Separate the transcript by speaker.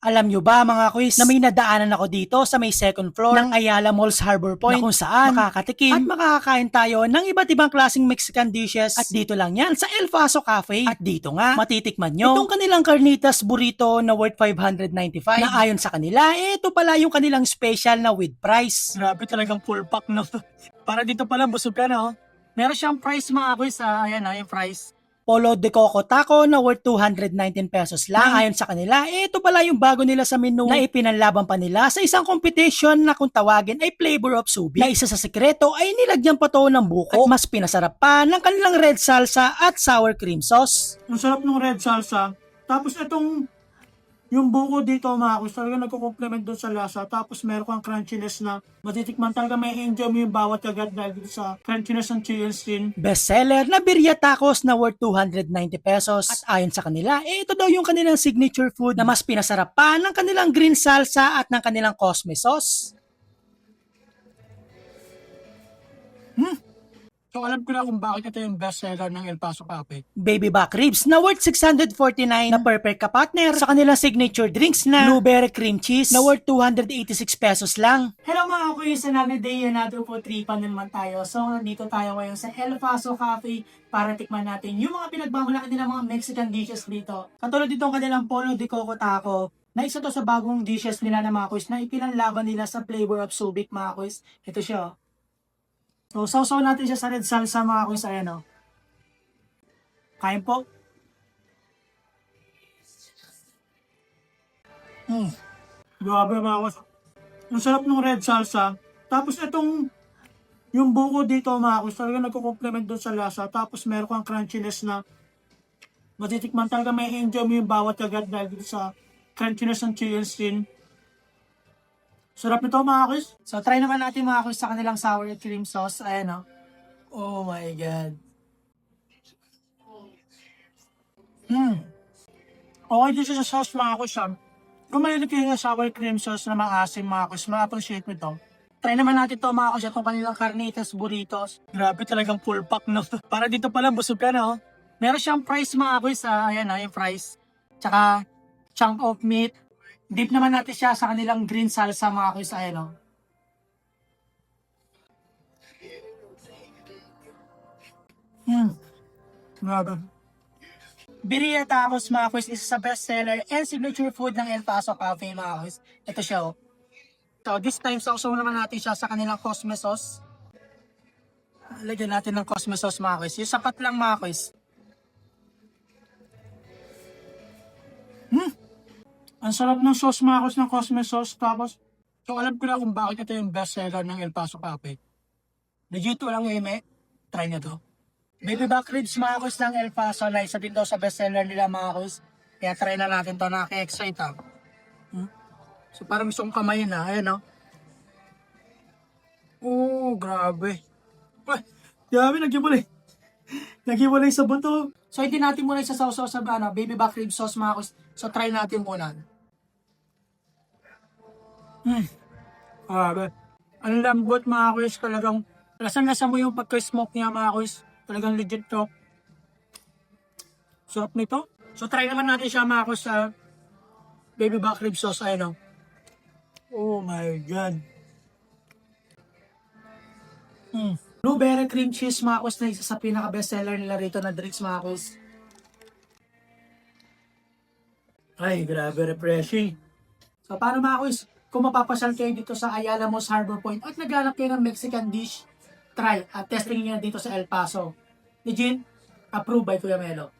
Speaker 1: Alam nyo ba mga quiz na may nadaanan ako dito sa may second floor ng Ayala Malls Harbor Point na kung saan makakatikim at makakakain tayo ng iba't ibang klaseng Mexican dishes at dito lang yan sa El Paso Cafe at dito nga matitikman nyo itong kanilang carnitas burrito na worth 595 na ayon sa kanila ito pala yung kanilang special na with price.
Speaker 2: Grabe talagang full pack no. Para dito pala busog ka na oh. Meron siyang price mga quiz ayan yung price.
Speaker 1: Polo de Coco Taco na worth 219 pesos lang. Ayon sa kanila, ito pala yung bago nila sa menu na ipinanlaban pa nila sa isang competition na kung tawagin ay Flavor of Subic. Na isa sa sekreto ay nilagyan pa to ng buko at mas pinasarap pa ng kanilang red salsa at sour cream sauce.
Speaker 2: Ang sarap ng red salsa. Tapos itong yung buko dito mga quiz talaga nagko-complement doon sa lasa. Tapos meron kang crunchiness na matitikman talaga may enjoy mo yung bawat kagat dahil dito sa crunchiness ng chicken skin.
Speaker 1: Bestseller na birria tacos na worth 290 pesos. At ayon sa kanila, ito daw yung kanilang signature food na mas pinasarap pa ng kanilang green salsa at ng kanilang cosme sauce.
Speaker 2: So alam ko na kung bakit ito yung best seller ng El Paso Cafe.
Speaker 1: Baby back ribs na worth 649 na perfect ka-partner sa kanilang signature drinks na blueberry cream cheese na worth 286 pesos lang.
Speaker 2: Hello mga kuys, another day, another po tripan naman tayo. So nandito tayo ngayon sa El Paso Cafe para tikman natin yung mga pinagmamalaki nila mga Mexican dishes dito. Katulad dito ang kanilang Polo de Coco Taco na isa to sa bagong dishes nila na mga kuys na ipinanlaban nila sa Flavor of Subic mga kuys. Ito siya. So, sausaw natin siya sa red salsa mga kuys. Ayan o. Kain po. Grabe mga kuys. Ang sarap ng red salsa. Tapos itong yung buko dito mga kuys talaga nagko-complement doon sa lasa. Tapos meron kang crunchiness na matitikman talaga may enjoy mo yung bawat kagat dahil dito sa crunchiness ng chicken skin. Sarap nito mga kuys. So try naman natin mga kuys sa kanilang sour cream sauce. Ayan o. Oh my god. Okay din siya sa sauce mga kuys. Kung mahilig kayo ng sour cream sauce na maasim mga kuys, ma-appreciate mo ito. Try naman natin ito mga kuys itong kanilang carnitas burritos. Grabe talagang full pack no. Para dito pala busog ka na oh. Meron siyang price mga kuys. Ayan yung price. Tsaka chunk of meat. Dip naman natin siya sa kanilang green salsa mga kuys. Ayan o. Grabe. Birria tacos mga kuys, isa sa best seller and signature food ng El Paso Cafe mga kuys. Ito siya o. So this time, sausaw naman natin siya sa kanilang cosme sauce. Lagyan natin ng cosme sauce mga kuys. Yung sapat lang mga kuys. Ang sarap ng sauce mga kuys ng cosme sauce. Tapos, so alam ko na kung bakit ito yung best seller ng El Paso Cafe. Legit walang eme. Try nyo to. Baby back ribs mga kuys ng El Paso na isa din daw sa best seller nila mga kuys. Kaya try na natin to. Nakaka-excite So parang gusto kong kamayin na. Ayan o. Oh, grabe. Grabe, nagyiwalay. Nagyiwalay sa buto. So hindi natin muna sa sauce sa baby back rib sauce mga kuys. So try natin muna. Grabe. Ang lambot mga kuys, talagang lasang-lasa mo yung pagka-smoke niya mga kuys. Talagang legit to. Sarap nito. So try naman natin siya mga kuys sa baby back rib sauce. Ayun o. Oh my god. Blueberry cream cheese mga kuys na isa sa pinaka-best seller nila rito na drinks mga kuys. Ay, grabe refreshing. So paano mga kuys? Kung mapapasyal kayo dito sa Ayala Malls Harbor Point at naghanap kayo ng Mexican dish, try at testing nyo dito sa El Paso. Legit, approved by Kuya Melo.